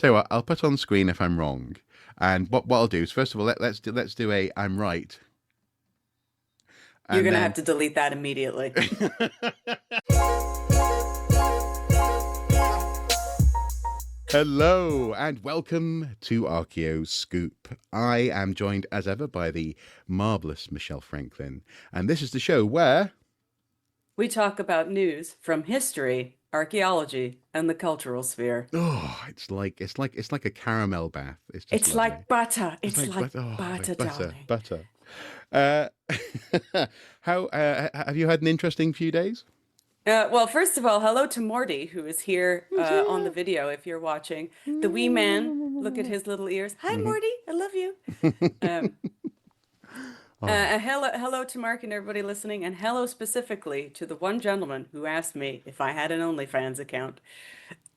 Tell you what, I'll put on screen if I'm wrong. And what I'll do is, first of all, let's do a I'm right, You're and gonna have then to delete that immediately. hello and welcome to Archaeoscoop. I am joined as ever by the marvelous Michelle Franklin, and this is the show where We talk about news from history, archaeology, and the cultural sphere. it's like a caramel bath. It's just It's lovely. like butter. It's It's like like butter. Oh, butter, like butter, darling. butter. Uh, how have you had an interesting few days? Well, first of all, hello to Morty, who is here Who's on the here? video if you're watching. The wee man, look at his little ears. Hi, Mhm. Morty, I love you. Um, Oh, hello to Mark and everybody listening, and hello specifically to the one gentleman who asked me if I had an OnlyFans account.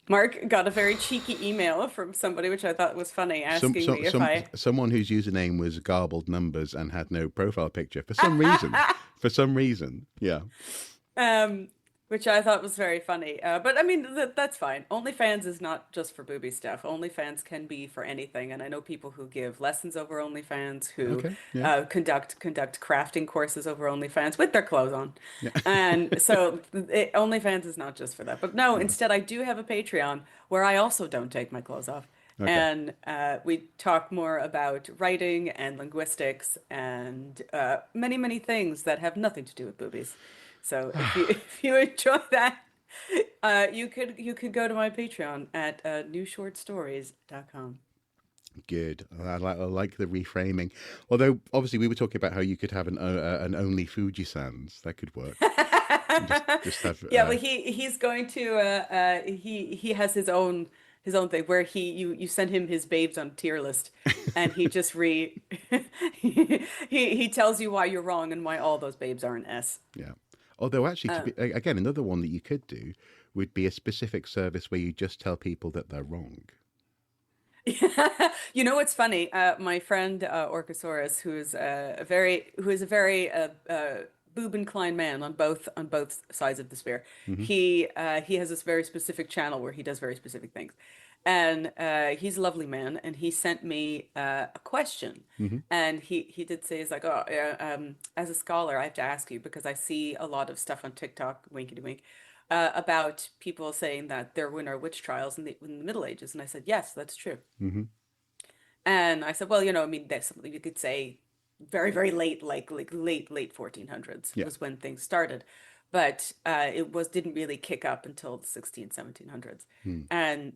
Mark got a very cheeky email from somebody, which I thought was funny, some asking some me if some I someone whose username was garbled numbers and had no profile picture for some reason. For some reason, yeah. um, which I thought was very funny. But I mean, that's fine. OnlyFans is not just for booby stuff. OnlyFans can be for anything, and I know people who give lessons over OnlyFans, who Okay, yeah, conduct crafting courses over OnlyFans with their clothes on, yeah. and so OnlyFans is not just for that. But no, No. instead, I do have a Patreon where I also don't take my clothes off. Okay. And we talk more about writing and linguistics and many, many things that have nothing to do with boobies. So if you if you enjoy that, you could go to my Patreon at newshortstories.com. Good. I like the reframing. Although obviously we were talking about how you could have an only Fuji Sans. That could work. Just have Yeah, well, he's going to he has his own thing where you send him his babes on tier list, and he just he tells you why you're wrong and why all those babes are an S. yeah. Although actually, to Uh, be again, another one that you could do would be a specific service where you just tell people that they're wrong. You know what's funny? My friend Orchosaurus, who is a very boob inclined man on both sides of the spear. Hmm. He has this very specific channel where he does very specific things, and he's a lovely man. And he sent me a question, Hmm. and he did say, "He's like, oh, as a scholar, I have to ask you because I see a lot of stuff on TikTok, winkety wink." About people saying that there were no witch trials in the Middle Ages. And I said, yes, that's true. Hmm. And I said, well, I mean, that's something you could say very, very late, like late 1400s Yeah. was when things started. But it didn't really kick up until the 16, 1700s. Hmm. And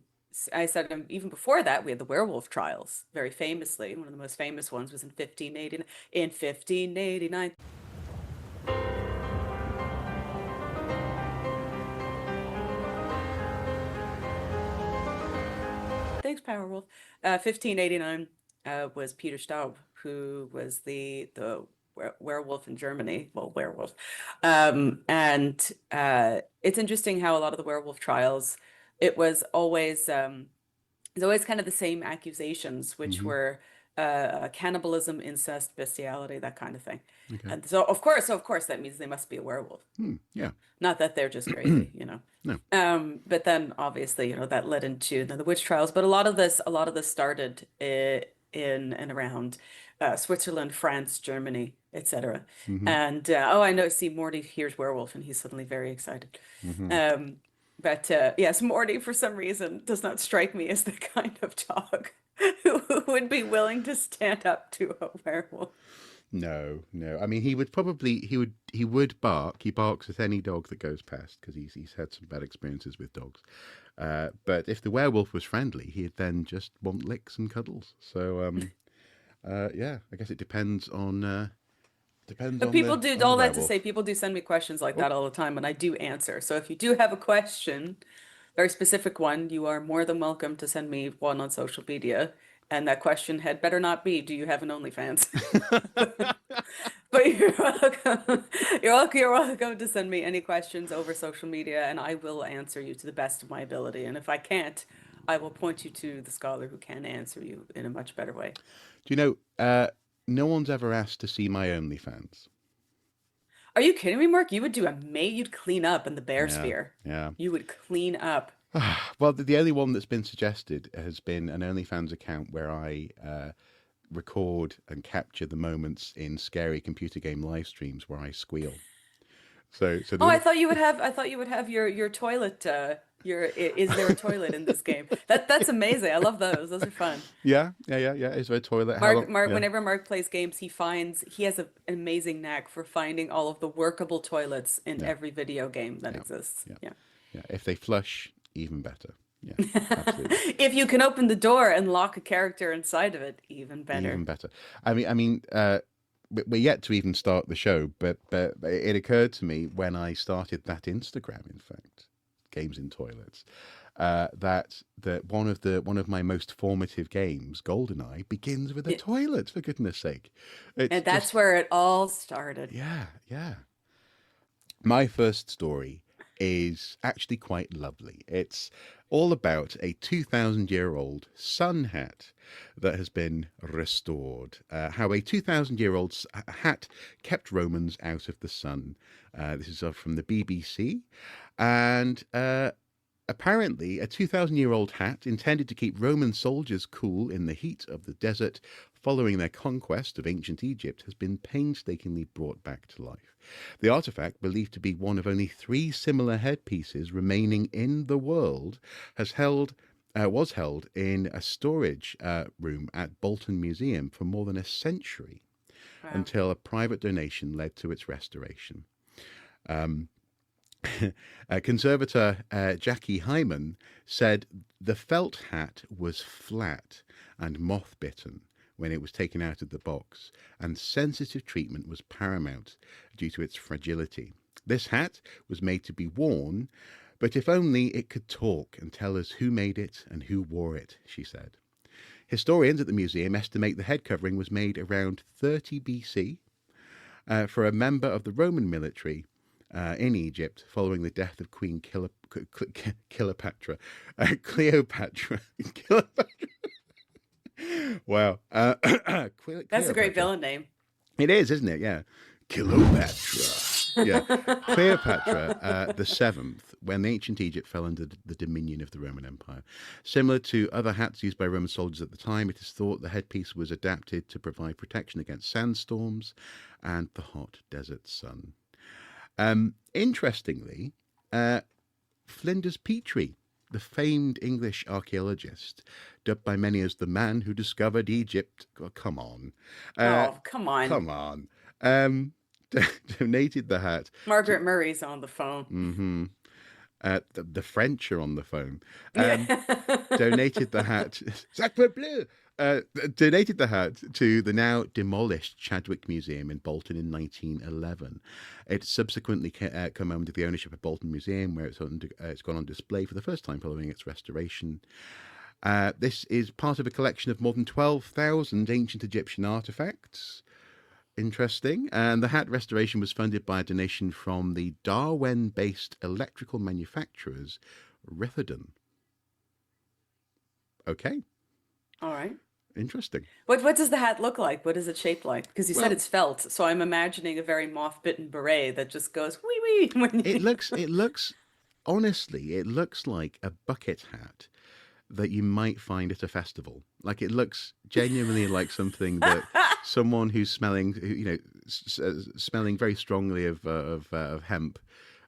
I said, even before that, we had the werewolf trials, very famously. One of the most famous ones was in 1580, in 1589. Thanks, Powerwolf. 1589 was Peter Staub, who was the werewolf in Germany. Well, werewolf. And it's interesting how a lot of the werewolf trials, it was always it's always kind of the same accusations, which Hmm. were cannibalism, incest, bestiality, that kind of thing. Okay. And so of course, that means they must be a werewolf. Hmm. Yeah. Not that they're just crazy. No. But then obviously, that led into the witch trials. But a lot of this started in and around Switzerland, France, Germany, etc. Hmm. And oh, I know. See, Morty hears werewolf, and he's suddenly very excited. Hmm. Um, but yes, Morty, for some reason, does not strike me as the kind of dog who would be willing to stand up to a werewolf. No, no. I mean, he would bark. He barks at any dog that goes past because he's had some bad experiences with dogs. But if the werewolf was friendly, he'd then just want licks and cuddles. So yeah, I guess it depends But on people the do, on the all that to say, werewolf. people do send me questions like Oh, that all the time, and I do answer. So if you do have a question, very specific one, you are more than welcome to send me one on social media. And that question had better not be, do you have an OnlyFans? But you're welcome. You're welcome to send me any questions over social media, and I will answer you to the best of my ability. And if I can't, I will point you to the scholar who can answer you in a much better way. do you know? No one's ever asked to see my OnlyFans. Are you kidding me, Mark? You would do you'd clean up in the bear Yeah, sphere. yeah. You would clean up. Well, the only one that's been suggested has been an OnlyFans account where I record and capture the moments in scary computer game live streams where I squeal. So Oh, the other, I thought you would have your toilet is there a toilet in this game? That's amazing. I love those. Those are fun. yeah. Is there a toilet? How long? Yeah, Whenever Mark plays games, he has an amazing knack for finding all of the workable toilets in yeah, every video game that yeah, exists. yeah, Yeah. yeah. If they flush, even better. Yeah, absolutely. If you can open the door and lock a character inside of it, even Even better. better. We're yet to even start the show, but it occurred to me when I started that Instagram, in fact, games in toilets, that one of my most formative games, GoldenEye, begins with a Yeah. toilet. For goodness sake, it's And that's just where it all started. yeah. My first story is actually quite lovely. It's all about a 2,000-year-old sun hat that has been restored. How a 2,000-year-old hat kept Romans out of the sun. This is from the BBC. And apparently, a 2,000-year-old hat intended to keep Roman soldiers cool in the heat of the desert following their conquest of ancient Egypt has been painstakingly brought back to life. The artifact, believed to be one of only 3 similar headpieces remaining in the world, was held in a storage room at Bolton Museum for more than a century Wow. until a private donation led to its restoration. Um, Conservator Jackie Hyman said the felt hat was flat and moth-bitten when it was taken out of the box, and sensitive treatment was paramount due to its fragility. This hat was made to be worn, but if only it could talk and tell us who made it and who wore it, she said. Historians at the museum estimate the head covering was made around 30 BC for a member of the Roman military in Egypt following the death of Queen Cleopatra. Cleopatra. Cleopatra. Wow. That's a great Cleopatra. villain name. It is, isn't it? Yeah. Cleopatra. Yeah. Cleopatra the seventh, when ancient Egypt fell under the dominion of the Roman Empire. Similar to other hats used by Roman soldiers at the time, it is thought the headpiece was adapted to provide protection against sandstorms and the hot desert sun. Interestingly, Flinders Petrie, the famed English archaeologist, dubbed by many as the man who discovered Egypt. Oh, come on. Uh, Oh, come on. Come on. Um, donated the hat. Margaret Murray's on the phone. Mm-hmm. The French are on the phone. Yeah. Donated the hat. Sacre bleu! Donated the hat to the now demolished Chadwick Museum in Bolton in 1911. It subsequently come under the ownership of Bolton Museum, where it's gone on display for the first time following its restoration. This is part of a collection of more than 12,000 ancient Egyptian artifacts. Interesting. And the hat restoration was funded by a donation from the Darwen-based electrical manufacturers, Ritherdon. Okay. All right. Interesting. What does the hat look like? What is it shaped like? Because you said Well, it's felt, so I'm imagining a very moth-bitten beret that just goes wee wee when it you... looks, honestly, it looks like a bucket hat that you might find at a festival. Like it looks genuinely like something that someone who's smelling, smelling very strongly of hemp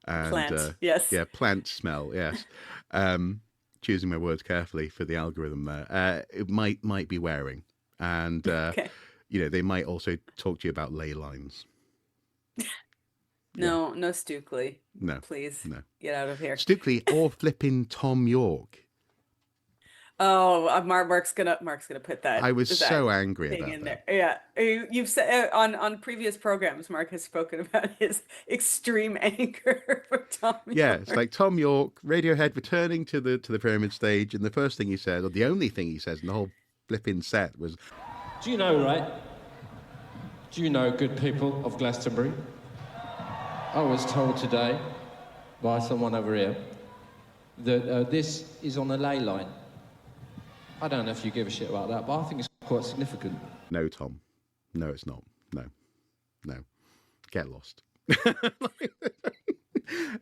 and Plant. Yes. yeah, plant smell. Yes, choosing my words carefully for the algorithm there. It might be wearing, and Okay. they might also talk to you about ley lines. Yeah, No, no Stukely. no, Please no. get out of here. Stukely or flipping Tom York. Oh, Mark's gonna put I was that so angry thing about in that. there. Yeah, you've said on previous programs, Mark has spoken about his extreme anger for Tommy Yeah, it's York. like Tom York, Radiohead returning to the pyramid stage, and the first thing he said, or the only thing he says in the whole flipping set was, Do you know, right? Do you know, good people of Glastonbury? I was told today by someone over here that this is on a ley line. I don't know if you give a shit about that, but I think it's quite significant. "No, Tom, no, it's not. No, no, get lost."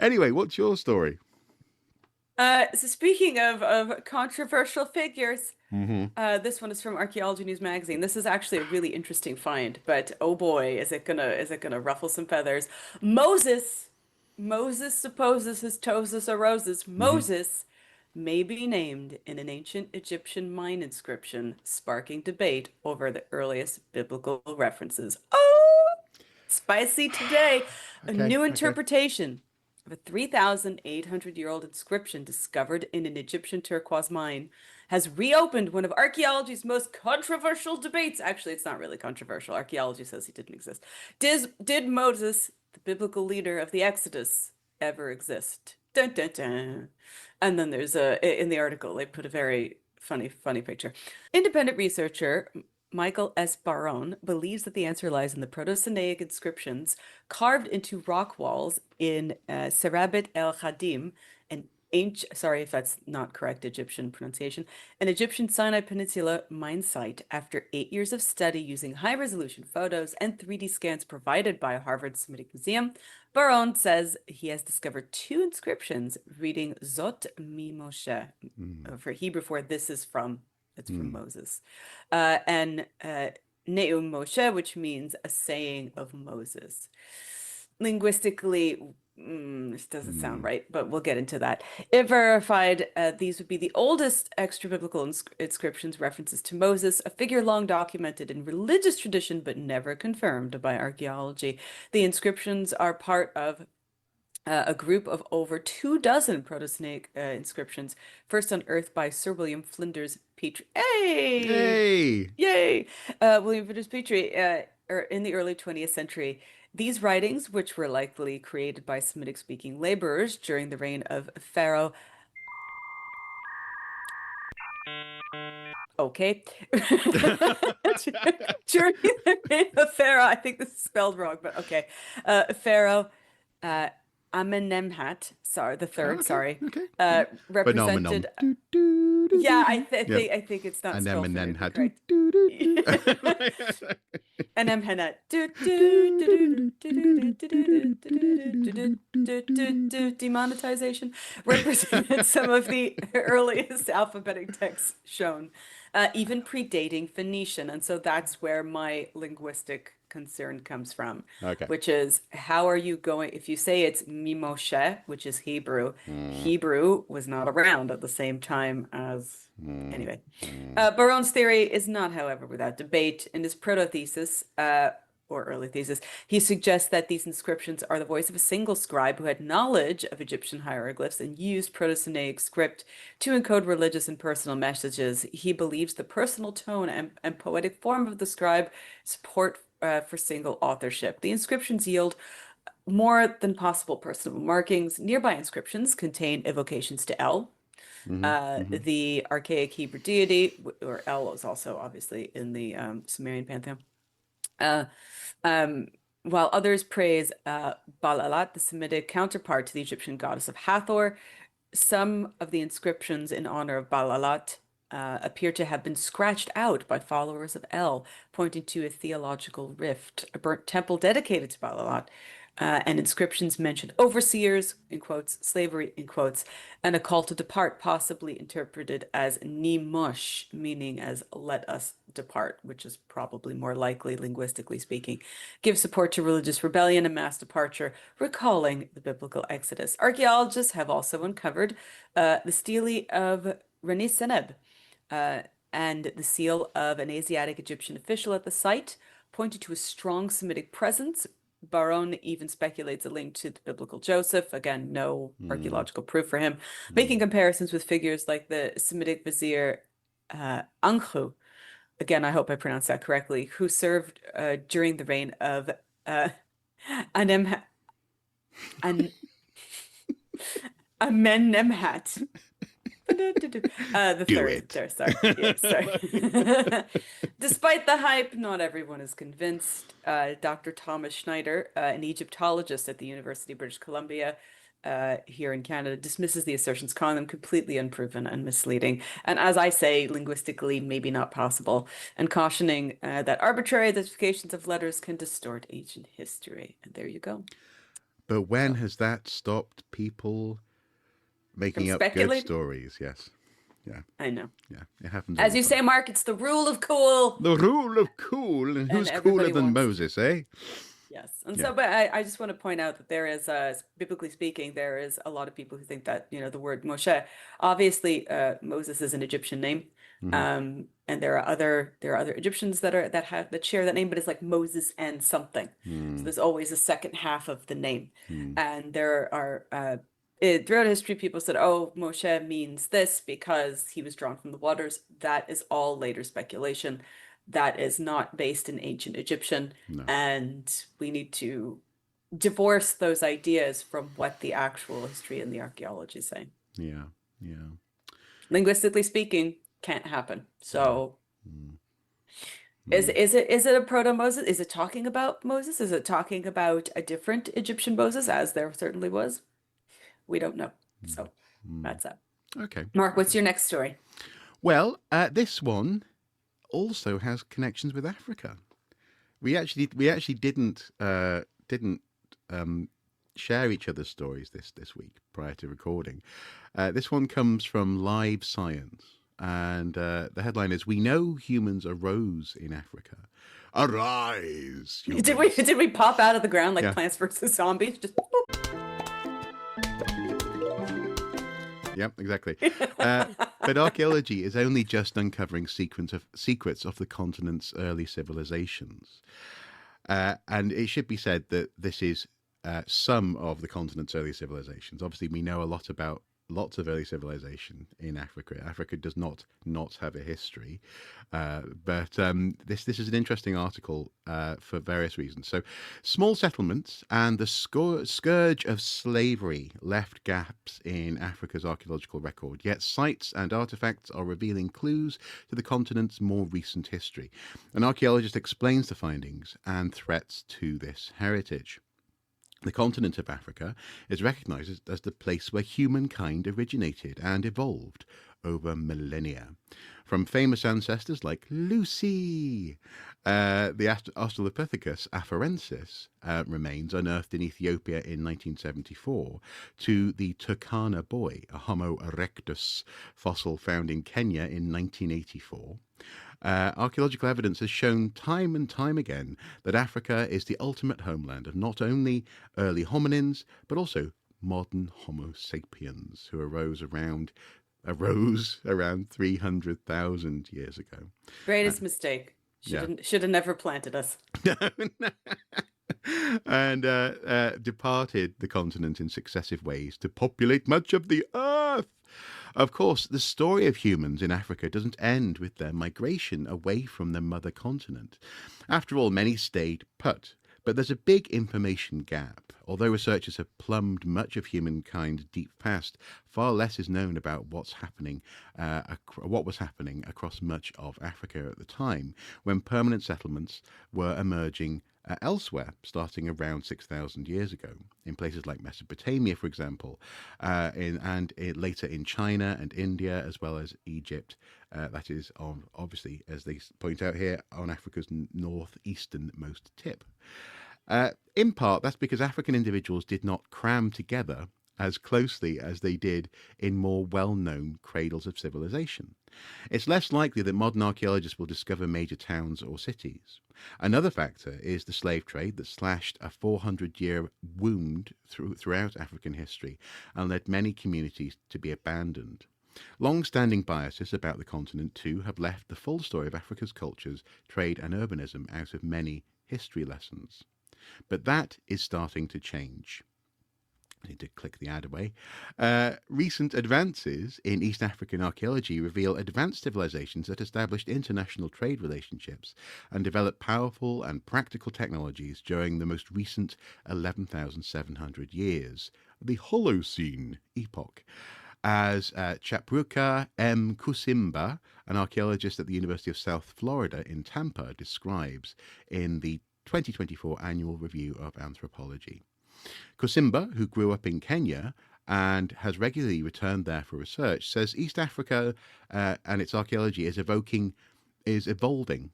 Anyway, what's your story? So speaking of controversial figures, Hmm. this one is from Archaeology News Magazine. This is actually a really interesting find, but oh boy, is it gonna ruffle some feathers. Moses, Moses supposes his toes are roses. Hmm. Moses may be named in an ancient Egyptian mine inscription, sparking debate over the earliest biblical references. Oh, spicy today. A Okay. new Okay. interpretation of a 3,800-year-old inscription discovered in an Egyptian turquoise mine has reopened one of archaeology's most controversial debates. Actually, it's not really controversial. Archaeology says he didn't exist. Did Moses, the biblical leader of the Exodus, ever exist? Dun, dun, dun. And then there's in the article, they put a very funny picture. Independent researcher Michael S. Barone believes that the answer lies in the Proto-Sinaitic inscriptions carved into rock walls in Serabit el Khadim, an ancient, sorry if that's not correct Egyptian pronunciation, an Egyptian Sinai Peninsula mine site. After 8 years of study using high-resolution photos and 3D scans provided by Harvard Semitic Museum, Barone says he has discovered two inscriptions reading Zot mi Moshe, for Hebrew for this is from, it's from Moses, and Neum Moshe, which means a saying of Moses. Linguistically, this doesn't sound right, but we'll get into that. If verified, these would be the oldest extra-biblical inscriptions references to Moses, a figure long documented in religious tradition but never confirmed by archaeology. The inscriptions are part of a group of over 24 Proto-Sinaitic inscriptions, first unearthed by Sir William Flinders Petrie. Hey! Yay! Yay! William Flinders Petrie, in the early 20th century. These writings, which were likely created by Semitic-speaking laborers during the reign of Pharaoh. Okay. During the reign of Pharaoh, I think this is spelled wrong, but okay. Pharaoh Amenemhat, sorry, the third, Okay. sorry, Okay. represented. Phenomenon. Do, do, Yeah, do, do. Yep. I think it's not And spelled then phonetically had correct. And I'm Hannah. Demonetization represented some of the earliest alphabetic texts shown, even predating Phoenician. And so that's where my linguistic concern comes from, Okay. which is how are you going, if you say it's Mimoshe, which is Hebrew, Hebrew was not around at the same time as, anyway. Barone's theory is not, however, without debate. In his proto-thesis, or early thesis, he suggests that these inscriptions are the voice of a single scribe who had knowledge of Egyptian hieroglyphs and used Proto-Sinaitic script to encode religious and personal messages. He believes the personal tone and poetic form of the scribe support for single authorship. The inscriptions yield more than possible personal markings. Nearby inscriptions contain evocations to El, the archaic Hebrew deity, or El is also obviously in the Sumerian pantheon. While others praise Balalat, the Semitic counterpart to the Egyptian goddess of Hathor, some of the inscriptions in honor of Balalat appear to have been scratched out by followers of El, pointing to a theological rift. A burnt temple dedicated to Balalat, and inscriptions mention overseers, in quotes, slavery, in quotes, and a call to depart, possibly interpreted as Nimosh, meaning as let us depart, which is probably more likely, linguistically speaking, give support to religious rebellion and mass departure, recalling the biblical Exodus. Archaeologists have also uncovered the stele of Reni Seneb and the seal of an Asiatic Egyptian official at the site, pointed to a strong Semitic presence. Barone even speculates a link to the biblical Joseph. Again, no archaeological proof for him. Making comparisons with figures like the Semitic vizier Ankhru, again, I hope I pronounced that correctly, who served during the reign of Amenemhat. The Do third it. there, sorry. Yeah, sorry. Despite the hype, not everyone is convinced. Dr. Thomas Schneider, an Egyptologist at the University of British Columbia here in Canada, dismisses the assertions, calling them completely unproven and misleading. And as I say, linguistically, maybe not possible, and cautioning that arbitrary identifications of letters can distort ancient history. And there you go. But when has that stopped people making up good speculate. stories. Yes, yeah, I know. yeah, it happens. All As the you time. say, Mark, it's the rule of cool. The rule of cool, and who's cooler everybody than wants Moses, eh? Yes. And Yeah. so, but I just want to point out that there is, biblically speaking, there is a lot of people who think that, the word Moshe, obviously, Moses is an Egyptian name. Mhm. And there are other Egyptians that share that name, but it's like Moses and something. So Mm. there's always a second half of the name. Mm. And there are, throughout history, people said, oh, Moshe means this because he was drawn from the waters. That is all later speculation. That is not based in ancient Egyptian. No. And we need to divorce those ideas from what the actual history and the archaeology say. Yeah. Yeah. Linguistically speaking, can't happen. So Mm. is it a proto-Moses? Is it talking about Moses? Is it talking about a different Egyptian Moses, as there certainly was? We don't know. So that's it. Okay. Mark, what's your next story? Well, this one also has connections with Africa. We actually didn't share each other's stories this week prior to recording. This one comes from Live Science, and the headline is: "We know humans arose in Africa. Arise, humans." Did we pop out of the ground like Yeah. Plants vs. Zombies? Just Yep, exactly. But archaeology is only just uncovering secrets of the continent's early civilizations. And it should be said that this is some of the continent's early civilizations. Obviously, we know a lot about lots of early civilization in Africa. Africa does not have a history. But this is an interesting article for various reasons. So, small settlements and the scourge of slavery left gaps in Africa's archaeological record, yet sites and artifacts are revealing clues to the continent's more recent history. An archaeologist explains the findings and threats to this heritage. The continent of Africa is recognized as the place where humankind originated and evolved over millennia. From famous ancestors like Lucy, the Australopithecus afarensis remains unearthed in Ethiopia in 1974, to the Turkana boy, a Homo erectus fossil found in Kenya in 1984. Archaeological evidence has shown time and time again that Africa is the ultimate homeland of not only early hominins, but also modern Homo sapiens, who arose around 300,000 years ago. greatest mistake. Should have never planted us. And departed the continent in successive ways to populate much of the earth. Of course, the story of humans in Africa doesn't end with their migration away from the mother continent. After all, many stayed put. But there's a big information gap. Although researchers have plumbed much of humankind's deep past, far less is known about what was happening across much of Africa at the time, when permanent settlements were emerging elsewhere, starting around 6,000 years ago, in places like Mesopotamia, for example, later in China and India, as well as Egypt. That is, obviously, as they point out here, on Africa's northeasternmost tip. In part, that's because African individuals did not cram together as closely as they did in more well-known cradles of civilization. It's less likely that modern archaeologists will discover major towns or cities. Another factor is the slave trade that slashed a 400-year wound throughout African history and led many communities to be abandoned. Long-standing biases about the continent, too, have left the full story of Africa's cultures, trade and urbanism out of many history lessons. But that is starting to change. I need to click the ad away. Recent advances in East African archaeology reveal advanced civilizations that established international trade relationships and developed powerful and practical technologies during the most recent 11,700 years, the Holocene epoch. As Chapruka M. Kusimba, an archaeologist at the University of South Florida in Tampa, describes in the 2024 Annual Review of Anthropology. Kusimba, who grew up in Kenya and has regularly returned there for research, says East Africa and its archaeology is evolving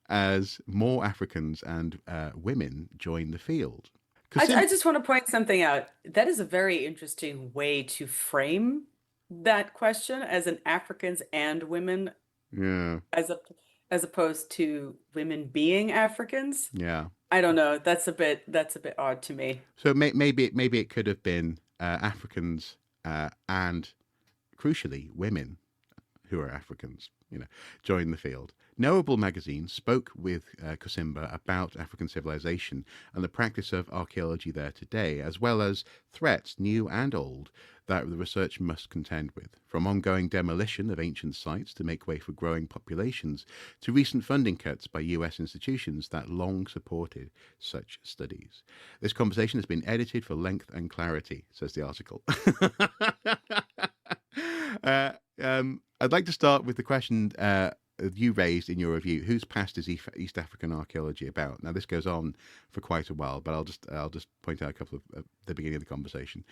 as more Africans and women join the field. I just want to point something out. That is a very interesting way to frame that question as an Africans and women Yeah, as a as opposed to women being Africans. yeah. I don't know. That's a bit odd to me. So maybe it could have been Africans and crucially women who are Africans, join the field. Knowable magazine spoke with Kusimba about African civilization and the practice of archaeology there today, as well as threats, new and old, that the research must contend with, from ongoing demolition of ancient sites to make way for growing populations, to recent funding cuts by US institutions that long supported such studies. This conversation has been edited for length and clarity, says the article. I'd like to start with the question you raised in your review. Whose past is East African archaeology about? Now, this goes on for quite a while, but I'll just point out a couple of the beginning of the conversation.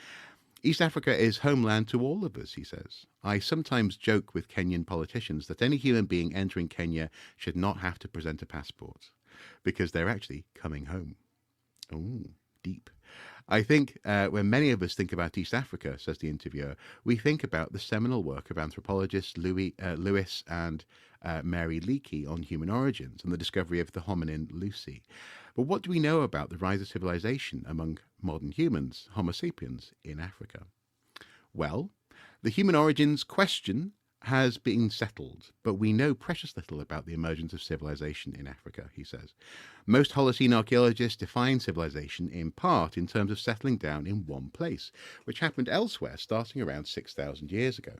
East Africa is homeland to all of us, he says. I sometimes joke with Kenyan politicians that any human being entering Kenya should not have to present a passport because they're actually coming home. Oh, deep. I think when many of us think about East Africa, says the interviewer, we think about the seminal work of anthropologists Lewis and Mary Leakey on human origins and the discovery of the hominin Lucy. But what do we know about the rise of civilization among modern humans, Homo sapiens, in Africa? Well, the human origins question has been settled, but we know precious little about the emergence of civilization in Africa, he says. Most Holocene archaeologists define civilization in part in terms of settling down in one place, which happened elsewhere starting around 6,000 years ago.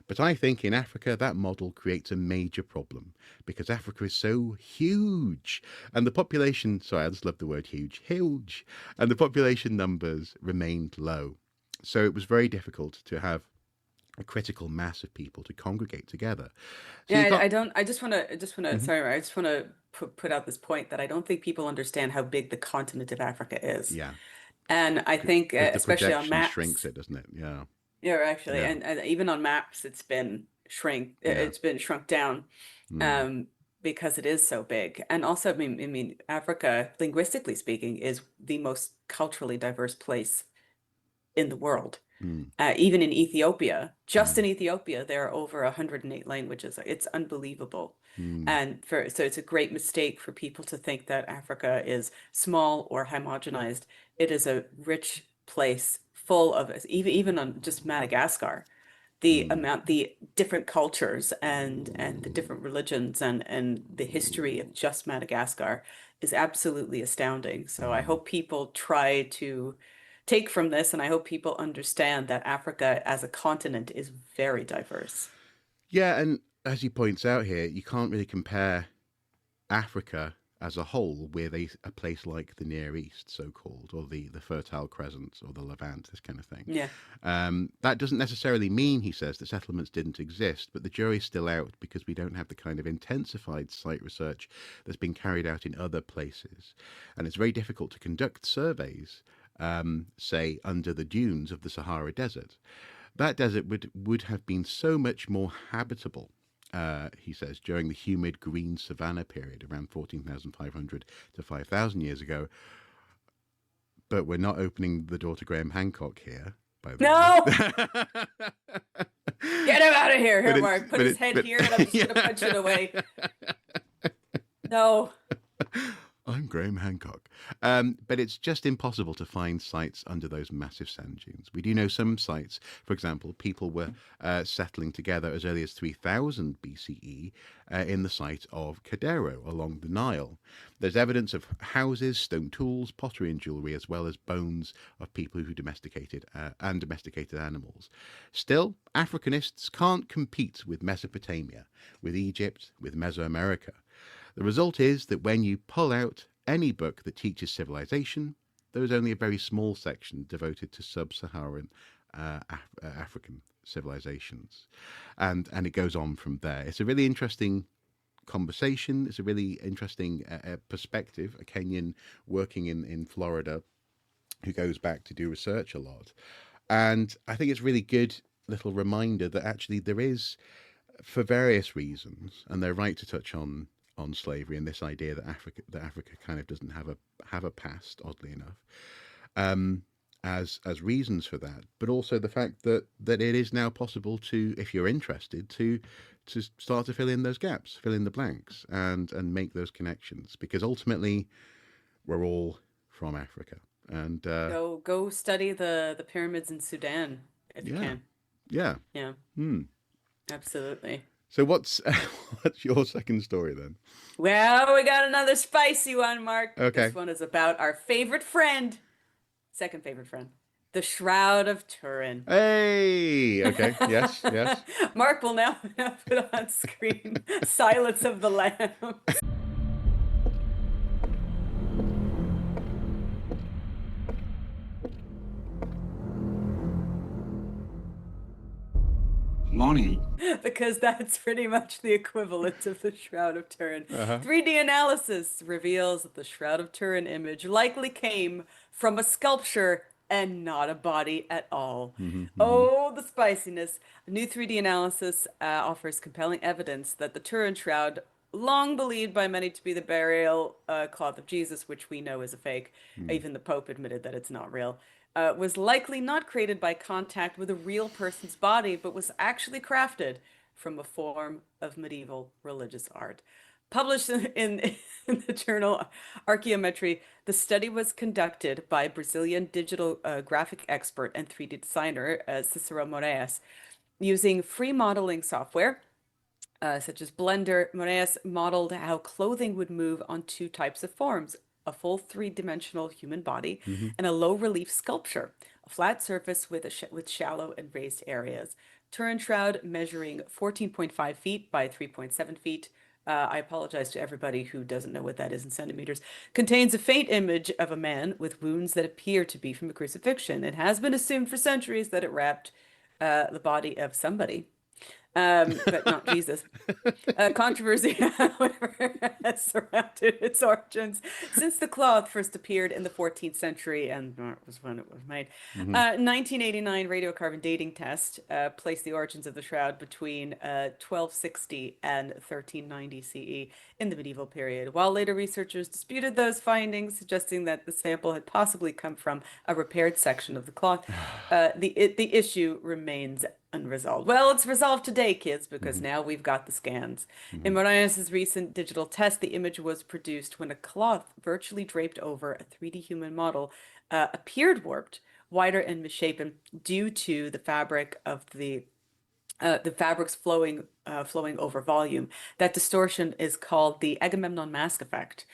But I think in Africa that model creates a major problem because Africa is so huge and the population, sorry, I just love the word huge, and the population numbers remained low. So it was very difficult to have a critical mass of people to congregate together. So Yeah, you've got, I just want to, Mhm. sorry, I just want to put out this point that I don't think people understand how big the continent of Africa is. Yeah, And I think, because the especially on projection shrinks maps, it, doesn't it? Yeah, yeah, actually, yeah, and even on maps, yeah. it's been shrunk down, Mm, um, because it is so big. And also, I mean, Africa, linguistically speaking, is the most culturally diverse place in the world. mm, Even in Ethiopia, just mm, in Ethiopia, there are over 108 languages. It's unbelievable. mm, And so it's a great mistake for people to think that Africa is small or homogenized. It is a rich place full of, even on just Madagascar, mm. the different cultures and the different religions and the history of just Madagascar is absolutely astounding. So I Mm. hope people try to take from this, and I hope people understand that Africa as a continent is very diverse. Yeah, and as he points out here, you can't really compare Africa as a whole with a place like the Near East, so called, or the Fertile Crescent, or the Levant, this kind of thing. Yeah. That doesn't necessarily mean, he says, that settlements didn't exist, but the jury's still out because we don't have the kind of intensified site research that's been carried out in other places. And it's very difficult to conduct surveys, say, under the dunes of the Sahara Desert. That desert would have been so much more habitable, he says, during the humid green savanna period around 14,500 to 5,000 years ago. But we're not opening the door to Graham Hancock here, by the No, way. get him out of here. but Here, Mark, put his head here, and I'm just gonna punch it away. No. I'm Graham Hancock. But it's just impossible to find sites under those massive sand dunes. We do know some sites, for example, people were settling together as early as 3000 BCE in the site of Kadero along the Nile. There's evidence of houses, stone tools, pottery and jewellery, as well as bones of people who domesticated animals. Still, Africanists can't compete with Mesopotamia, with Egypt, with Mesoamerica. The result is that when you pull out any book that teaches civilization, there is only a very small section devoted to sub-Saharan African civilizations. And it goes on from there. It's a really interesting conversation. It's a really interesting perspective. A Kenyan working in Florida who goes back to do research a lot. And I think it's a really good little reminder that actually there is, for various reasons, and they're right to touch on slavery and this idea that Africa kind of doesn't have a past, oddly enough. as reasons for that, but also the fact that it is now possible to, if you're interested, to start to fill in those gaps, fill in the blanks, and make those connections, because ultimately we're all from Africa. And Go study the pyramids in Sudan if you yeah, can. yeah. Yeah, absolutely. So what's what's your second story then? Well, we got another spicy one, Mark. Okay. This one is about our favorite friend, second favorite friend, the Shroud of Turin. Hey, okay, yes, yes. Mark will now put on screen Silence of the Lambs. Morning. Because that's pretty much the equivalent of the Shroud of Turin. Uh-huh. 3D analysis reveals that the Shroud of Turin image likely came from a sculpture and not a body at all. Oh, the spiciness. A new 3D analysis offers compelling evidence that the Turin Shroud, long believed by many to be the burial cloth of Jesus, which we know is a fake, even the Pope admitted that it's not real, was likely not created by contact with a real person's body, but was actually crafted from a form of medieval religious art. Published in the journal Archaeometry, the study was conducted by Brazilian digital graphic expert and 3D designer Cicero Moraes using free modeling software such as Blender. Moraes modeled how clothing would move on two types of forms: a full three-dimensional human body and a low-relief sculpture, a flat surface with shallow and raised areas. Turin Shroud, measuring 14.5 feet by 3.7 feet. I apologize to everybody who doesn't know what that is in centimeters. Contains a faint image of a man with wounds that appear to be from a crucifixion. It has been assumed for centuries that it wrapped the body of somebody. But not Jesus. Controversy, however, has surrounded its origins since the cloth first appeared in the 14th century, and that was when it was made. 1989 radiocarbon dating test placed the origins of the shroud between 1260 and 1390 CE in the medieval period, while later researchers disputed those findings, suggesting that the sample had possibly come from a repaired section of the cloth. The issue remains unresolved. Well, it's resolved today, kids, because now we've got the scans. In Moraes' recent digital test, the image was produced when a cloth virtually draped over a 3D human model appeared warped, wider, and misshapen due to the fabric of the fabrics flowing over volume. That distortion is called the Agamemnon mask effect,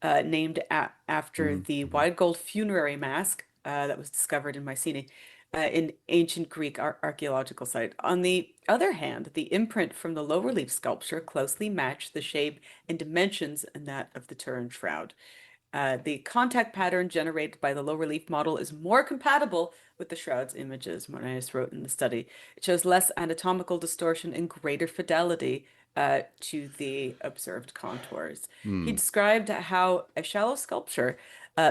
named after the wide gold funerary mask that was discovered in Mycenae. In ancient Greek archaeological site. On the other hand, the imprint from the low relief sculpture closely matched the shape and dimensions in that of the Turin Shroud. The contact pattern generated by the low relief model is more compatible with the shroud's images, Moraes wrote in the study. It shows less anatomical distortion and greater fidelity to the observed contours. He described how a shallow sculpture,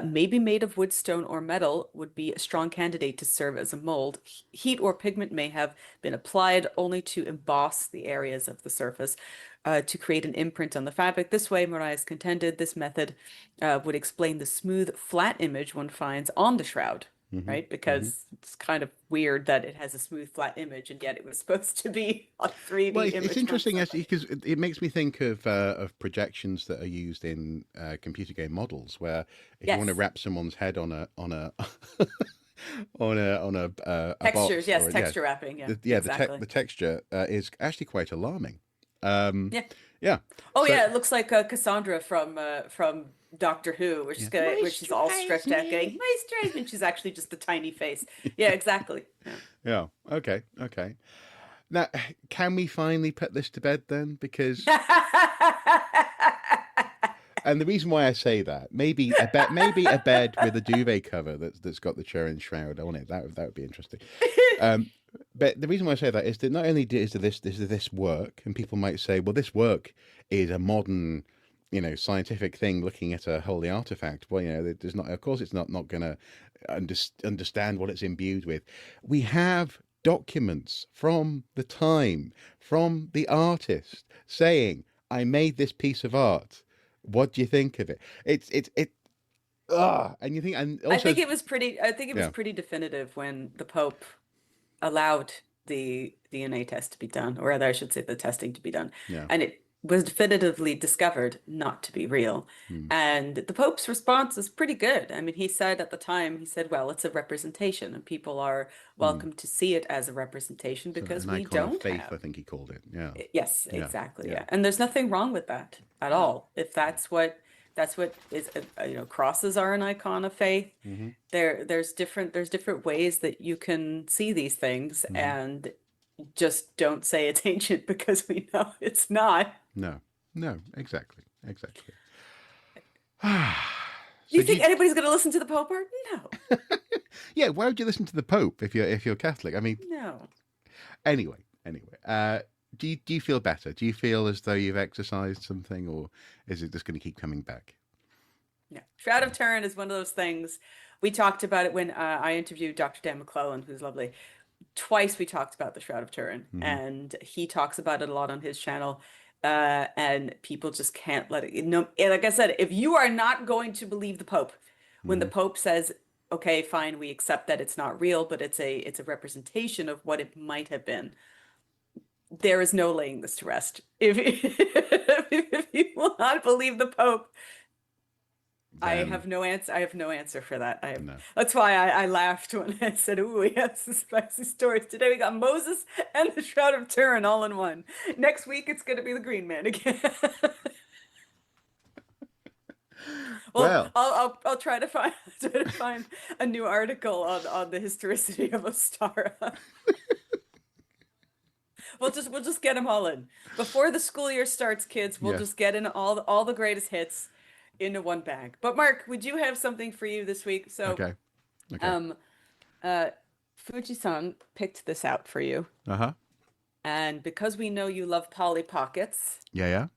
maybe made of wood, stone, or metal, would be a strong candidate to serve as a mold. Heat or pigment may have been applied only to emboss the areas of the surface to create an imprint on the fabric. This way, Moraes contended, this method would explain the smooth, flat image one finds on the shroud. Right? Because it's kind of weird that it has a smooth, flat image, and yet it was supposed to be a 3D Well, image. it's interesting actually, because it makes me think of projections that are used in computer game models, where if you want to wrap someone's head on a textures, box, yes, texture wrapping, exactly. the texture is actually quite alarming. Yeah. Oh, so, yeah, it looks like Cassandra from Doctor Who, where she's all stretched out, going, "Moisturize me," and she's actually just a tiny face. Yeah, exactly. Yeah. Okay. Now, can we finally put this to bed then? Because, and the reason why I say that, maybe a bed with a duvet cover that's got the Turin Shroud on it. That would be interesting. But the reason why I say that is that not only is this work, and people might say, well, this work is a modern, scientific thing looking at a holy artifact. Well, there's not. Of course, it's not going to understand what it's imbued with. We have documents from the time, from the artist saying, "I made this piece of art. What do you think of it?" And you think, and I also, think it was pretty. I think it was yeah, pretty definitive when the Pope allowed the DNA test to be done, or rather, I should say, the testing to be done, yeah, and it was definitively discovered not to be real. mm, And the Pope's response is pretty good. I mean, he said at the time, he said, "Well, it's a representation, and people are mm. welcome to see it as a representation So because an we icon of don't faith, I have." think he called it. Yeah, Yes, yeah, exactly. yeah. Yeah. And there's nothing wrong with that at No. all. If that's what is, crosses are an icon of faith. Mm-hmm. There's different ways that you can see these things, Mm-hmm. and just don't say it's ancient because we know it's not. No, no, exactly, exactly. Do So you do think you, anybody's going to listen to the Pope art? No, yeah, why would you listen to the Pope if you're Catholic? I mean, no. anyway, do you feel better? Do you feel as though you've exercised something, or is it just going to keep coming back? Yeah. Shroud of Turin is one of those things. We talked about it when I interviewed Dr. Dan McClellan, who's lovely. Twice we talked about the Shroud of Turin, Mm-hmm. and he talks about it a lot on his channel. And people just can't let it. No, like I said, if you are not going to believe the Pope, when the Mm-hmm. Pope says, "Okay, fine, we accept that it's not real, but it's a representation of what it might have been," there is no laying this to rest. If you will not believe the Pope, I Then have no answer. I have no answer for that. no. That's why I laughed when I said, "Ooh, we have some spicy stories today." We got Moses and the Shroud of Turin all in one. Next week it's going to be the Green Man again. Well, Well, I'll try to find a new article on the historicity of Ostara. We'll just get them all in before the school year starts, kids. We'll yeah. just get in all the greatest hits into one bag. But Mark, we do have something for you this week. So, Okay. Okay. Fuji-san picked this out for you, Uh-huh. and because we know you love Polly Pockets, Yeah.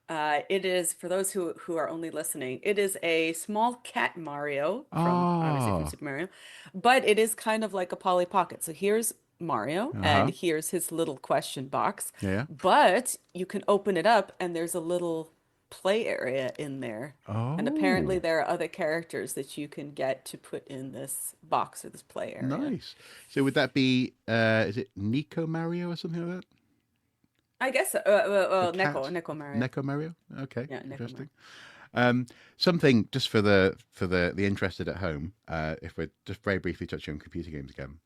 it is for those who are only listening. It is a small cat Mario from obviously from Oh. Super Mario, but it is kind of like a Polly Pocket. So here's Mario, and Uh-huh. here's his little question box. Yeah. But you can open it up, and there's a little play area in there. And apparently Oh, there are other characters that you can get to put in this box or this play area. nice. So would that be is it Nico Mario or something like that? I guess The Neko Mario. Neko Mario? Okay. Yeah, Neko Mario. Interesting. Something just for the interested at home, if we're just very briefly touching on computer games again.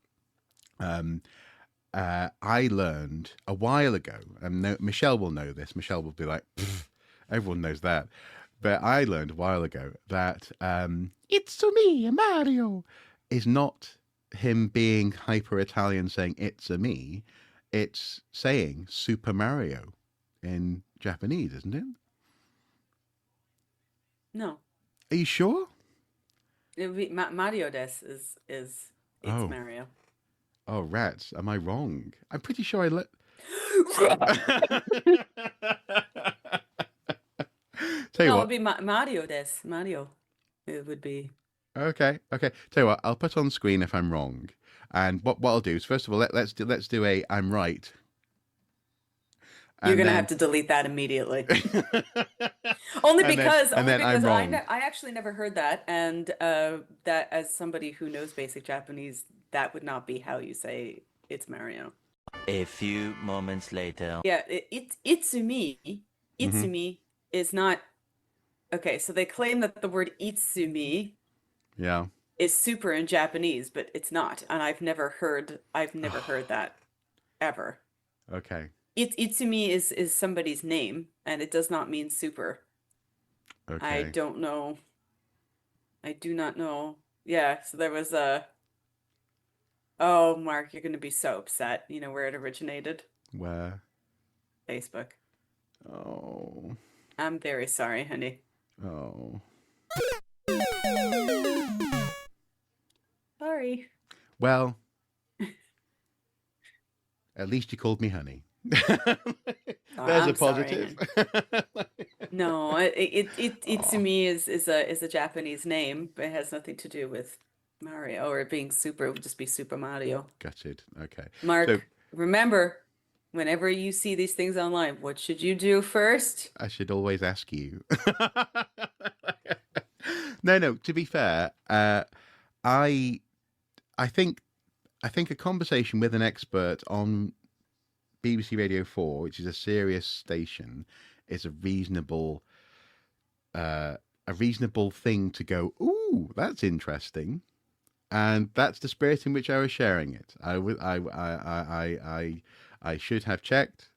I learned a while ago, and Michelle will know this. Michelle will be like, "Pfft, everyone knows that. But I learned a while ago that "It's to me, Mario" is not him being hyper Italian saying "It's a me." It's saying Super Mario in Japanese, isn't it? No, Are you sure? it would be Mario des is it's Oh. Mario. Oh, rats. Am I wrong? I'm pretty sure I let. Tell you No, it what. would be Mario des. Mario. It would be. Okay. Tell you what. I'll put on screen if I'm wrong, and what I'll do is first of all let's do a I'm right. You're And gonna then... have to delete that immediately. Only because I'm wrong. I actually never heard that, and that as somebody who knows basic Japanese, that would not be how you say it's Mario. A few moments later. Yeah, Itsumi. Mm-hmm. Itsumi is not okay. So they claim that the word Itsumi Yeah. is super in Japanese, but it's not, and I've never heard that ever. Okay. Itsumi is somebody's name, and it does not mean super. Okay. I don't know. I do not know. Yeah, so there was a. Oh, Mark, you're going to be so upset. You know where it originated? Where? Facebook. Oh. I'm very sorry, honey. Oh. Sorry. Well, at least you called me honey. Oh, There's a I'm sorry, positive. No, Itsumi is a Japanese name, but it has nothing to do with Mario or it being super. It would just be Super Mario. Gutted. Okay. Mark, So remember, whenever you see these things online, what should you do first? I should always ask you. No. To be fair, I think a conversation with an expert on BBC Radio 4, which is a serious station, is a reasonable thing to go, ooh, that's interesting. And that's the spirit in which I was sharing it. I should have checked.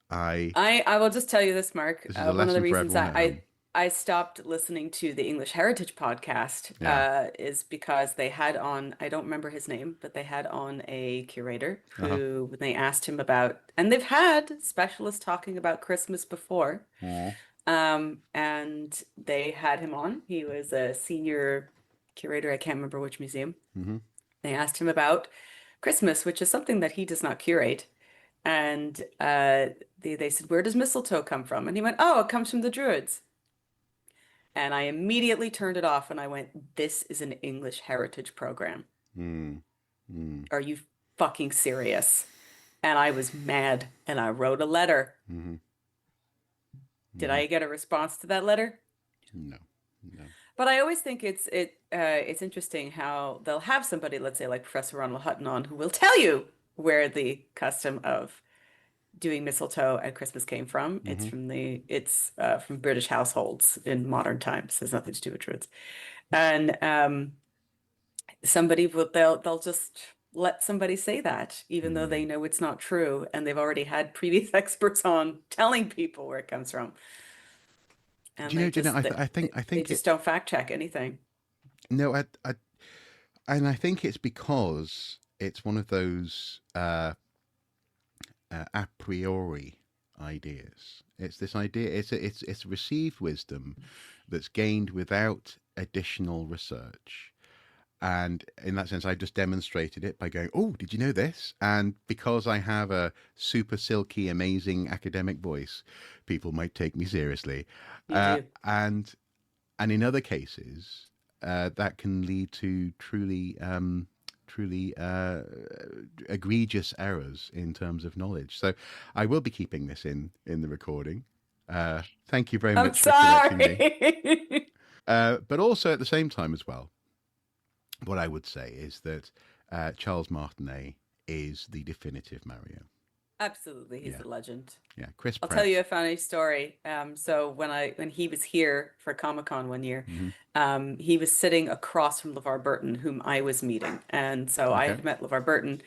I will just tell you this, Mark. This is a One of the lesson for reasons everyone at home. I stopped listening to the English Heritage podcast Yeah. is because they had on, I don't remember his name, but they had on a curator who, when they asked him about, and they've had specialists talking about Christmas before, and they had him on. He was a senior curator. I can't remember which museum. They asked him about Christmas, which is something that he does not curate. And they said, where does mistletoe come from? And he went, oh, it comes from the Druids. And I immediately turned it off and I went, this is an English heritage program. Are you fucking serious? And I was mad and I wrote a letter. Did I get a response to that letter? No. But I always think it's interesting how they'll have somebody, let's say like Professor Ronald Hutton on, who will tell you where the custom of doing mistletoe at Christmas came from. It's from British households in modern times. It has nothing to do with Druids. And they'll just let somebody say that, even though they know it's not true, and they've already had previous experts on telling people where it comes from. And I think they just don't fact check anything. No, and I think it's because it's one of those a priori ideas. It's this idea. It's received wisdom that's gained without additional research. And in that sense, I just demonstrated it by going, oh, did you know this? And because I have a super silky, amazing academic voice, people might take me seriously. You do. And in other cases, that can lead to truly egregious errors in terms of knowledge. So I will be keeping this in the recording. Thank you very much for correcting me. But also at the same time as well, what I would say is that Charles Martinet is the definitive Mario. Absolutely, he's a legend. Yeah, Chris I'll Pratt. tell you a funny story. So when he was here for Comic-Con one year, he was sitting across from LeVar Burton, whom I was meeting, and so I had met LeVar Burton,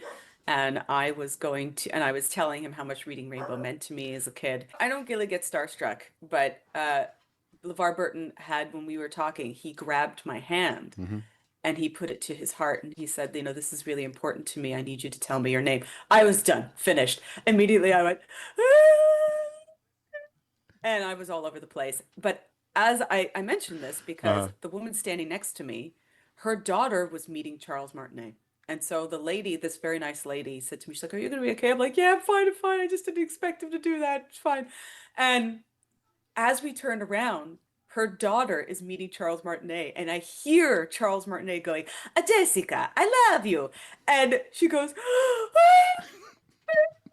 and I was telling him how much Reading Rainbow meant to me as a kid. I don't really get starstruck, but LeVar Burton had, when we were talking, he grabbed my hand. And he put it to his heart and he said, you know, this is really important to me. I need you to tell me your name. I was done, finished. Immediately I went, and I was all over the place. But as I mentioned this because the woman standing next to me, her daughter was meeting Charles Martinet. And so the lady, this very nice lady, said to me, she's like, are you going to be okay? I'm like, yeah, I'm fine. I just didn't expect him to do that. It's fine. And as we turned around, her daughter is meeting Charles Martinet, and I hear Charles Martinet going, Jessica, I love you. And she goes,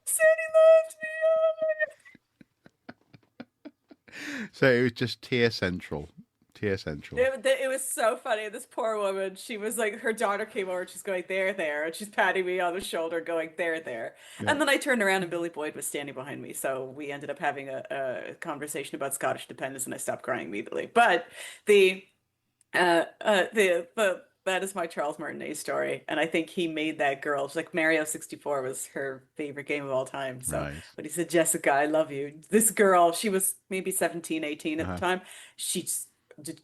Sandy loves me. So it was just tear central. It was so funny. This poor woman, she was like, her daughter came over, and she's going, there, and she's patting me on the shoulder, going, there. Yeah. And then I turned around, and Billy Boyd was standing behind me, so we ended up having a conversation about Scottish independence, and I stopped crying immediately. But that is my Charles Martinet story, and I think he made that girl. She's like, Mario 64 was her favorite game of all time. So, nice. But he said, Jessica, I love you. This girl, she was maybe 17, 18 at the time. She's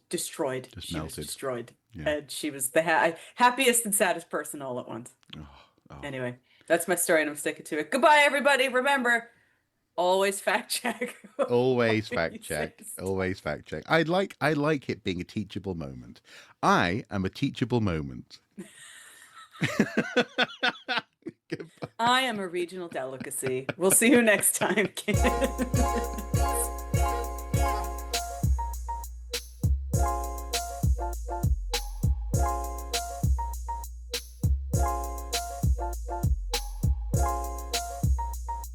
destroyed. She was destroyed. Yeah. And she was the happiest and saddest person all at once. Anyway, that's my story and I'm sticking to it. Goodbye, everybody. Remember, always fact check. Always fact check. Always fact check. I like it being a teachable moment. I am a teachable moment. I am a regional delicacy. We'll see you next time, kids.